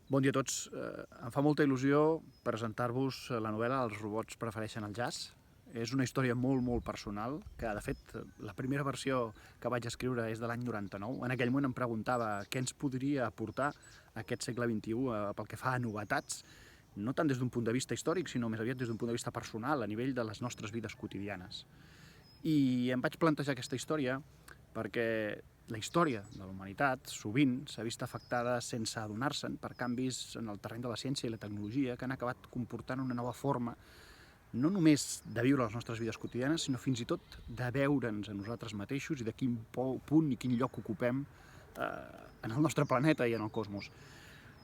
Bon dia a tots. Em fa molta il·lusió presentar-vos la novel·la Els robots prefereixen el jazz. És una història molt personal, que de fet la primera versió que vaig escriure és de l'any 99. En aquell moment em preguntava què ens podria aportar aquest segle XXI pel que fa a novetats, no tant des d'un punt de vista històric, sinó més aviat des d'un punt de vista personal, a nivell de les nostres vides quotidianes. I em vaig plantejar aquesta història perquè la història de la humanitat sovint s'ha vist afectada sense adonar-se'n per canvis en el terreny de la ciència i la tecnologia que han acabat comportant una nova forma no només de viure les nostres vides quotidianes, sinó fins i tot de veure'ns a nosaltres mateixos i de quin punt i quin lloc ocupem en el nostre planeta i en el cosmos.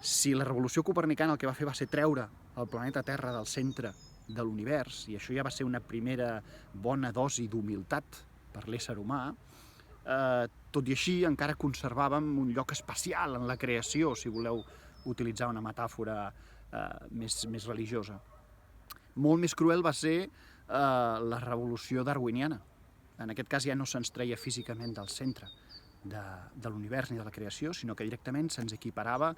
Si la revolució copernicana el que va fer va ser treure el planeta Terra del centre de l'univers, i això ja va ser una primera bona dosi d'humilitat per l'ésser humà, tot i així encara conservàvem un lloc especial en la creació, si voleu utilitzar una metàfora més religiosa. Molt més cruel va ser la revolució darwiniana. En aquest cas ja no se'ns treia físicament del centre de l'univers ni de la creació, sinó que directament se'ns equiparava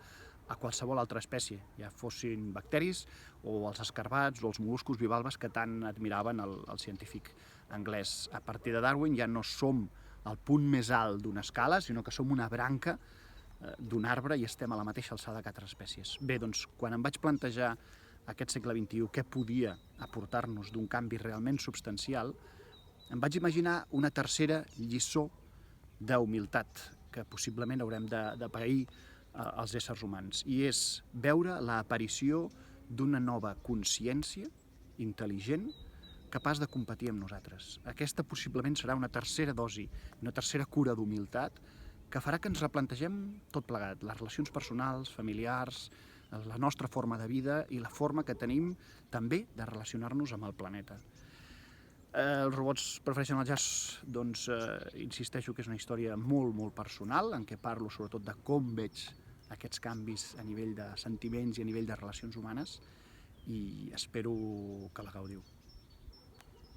a qualsevol altra espècie, ja fossin bacteris o els escarbats o els mol·luscos bivalves que tant admiraven el científic anglès. A partir de Darwin ja no som al punt més alt d'una escala, sinó que som una branca d'un arbre i estem a la mateixa alçada que altres espècies. Bé, doncs, quan em vaig plantejar aquest segle XXI què podia aportar-nos d'un canvi realment substancial, em vaig imaginar una tercera lliçó d'humilitat que possiblement haurem de pair els éssers humans, i és veure l'aparició d'una nova consciència intel·ligent capaç de competir amb nosaltres. Aquesta possiblement serà una tercera dosi, una tercera cura d'humilitat que farà que ens replantegem tot plegat, les relacions personals, familiars, la nostra forma de vida i la forma que tenim també de relacionar-nos amb el planeta. Els robots prefereixen el jazz, doncs insisteixo que és una història molt personal, en què parlo sobretot de com veig aquests canvis a nivell de sentiments i a nivell de relacions humanes, i espero que la gaudiu.